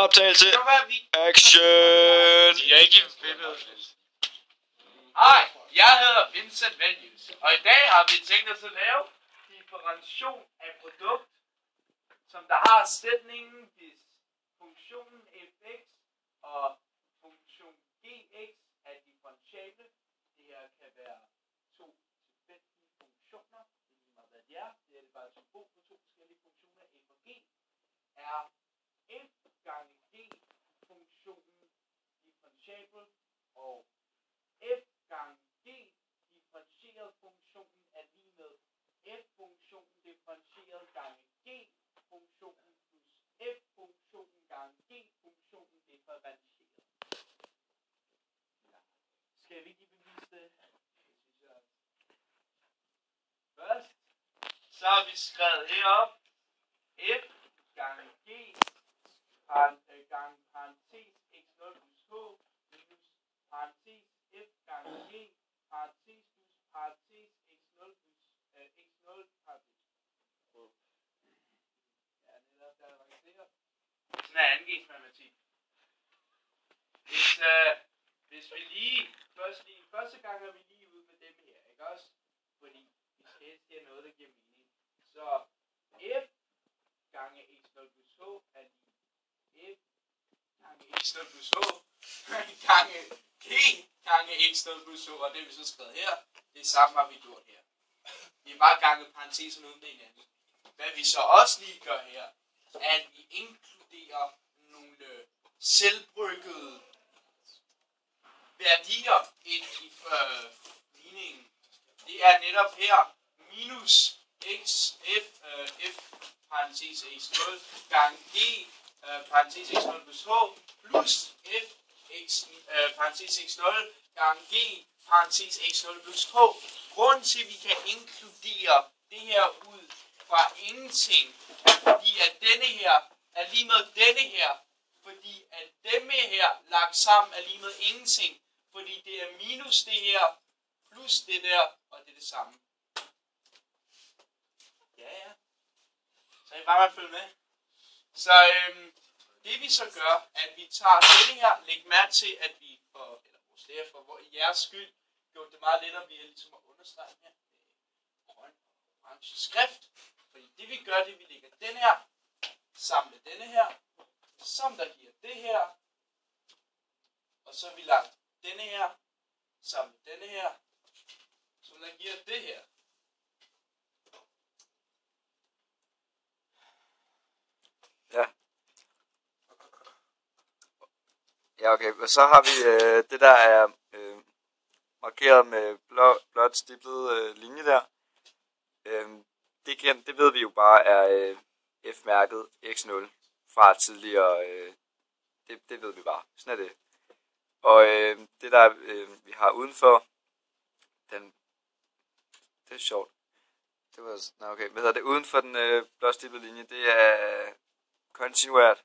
Optagelse. Action. Jeg er ikke i billedet. Hej, jeg hedder Vincent Velius, og i dag har vi tænkt os at lave differentiation af produkt, som der har sætningen, hvis funktionen fx og funktion gx er differentiable. Det her kan være to tilfældige funktioner, det er lige meget hvad de er. Det er det bare et symbol på to forskellige funktioner. F og g er f gange g funktionen differentiable, og f gange g differentieret funktionen er lige med f funktionen differentieret gange g funktionen plus f funktionen gange g funktionen differentieret. Skal vi lige bevise det? Først, så har vi skrevet herop f gange g gange parentes x0 plus h minus parentes f gange g parentes plus parentes x0 plus x0 parentes. Ja, det er der avanceret. Sådan er angivet-matematik. Hvis vi lige første gang er vi lige ude med dem her, ikke også? Fordi vi skal helst have noget, der giver mening. Så f gange x0 plus h er lige f gange x0 plus h gange g gange x0 plus h, og det vi så skrevet her, det samme har vi gjort her. Vi er bare gange parenteserne uden det hinanden. Hvad vi så også lige gør her, er at vi inkluderer nogle selvbryggede værdier ind i ligningen. Det er netop her minus x f parentes x0 gange g parentes x0 plus h plus f x parentes x0 gange g parentes x0 plus h. Grunden til at vi kan inkludere det her ud fra ingenting er fordi at denne her er lige med denne her, fordi at dem her lagt sammen er lige med ingenting, fordi det er minus det her plus det der, og det er det samme. Ja. Så er I bare med at følge med. Så det vi så gør, at vi tager denne her, læg mærke til, at vi for jeres skyld gjort det meget lettere ved ligesom at understrege her med grøn og orange skrift. Fordi det vi gør, det er, at vi lægger den her sammen med denne her, som der giver det her, og så har vi lagt denne her sammen med denne her, som der giver det her. Ja, okay. Og så har vi det, der er markeret med blåt stiplet linje der. Det ved vi jo bare er F-mærket X0 fra tidligere. Det ved vi bare. Sådan er det. Og det der vi har udenfor, det er sjovt. Det var okay. Hvad hedder det? Uden for den blåt stiplede linje, det er kontinuert.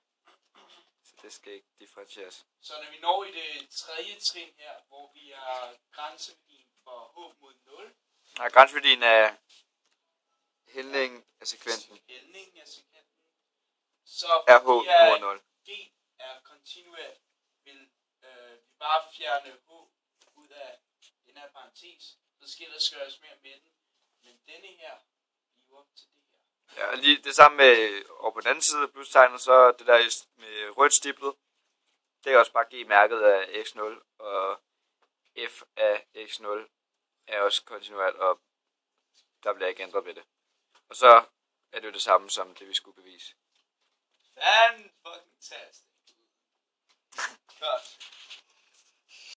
Så det skal ikke differentieres. Så når vi når i det tredje trin her, hvor vi har grænseværdien for h mod 0. Nej, grænseværdien er hældningen af sekventen. Så er h mod 0. G er kontinuert, vil vi bare fjerne h ud af den her parentes. Så skal der skøres mere med den. Men denne her bliver til det her. Ja, lige det samme med over på den anden side af plustegnet, så det der med rødt stiplet, det er også bare G mærket af x0, og f af x0 er også kontinuert, og der bliver ikke ændret ved det. Og så er det jo det samme som det vi skulle bevise.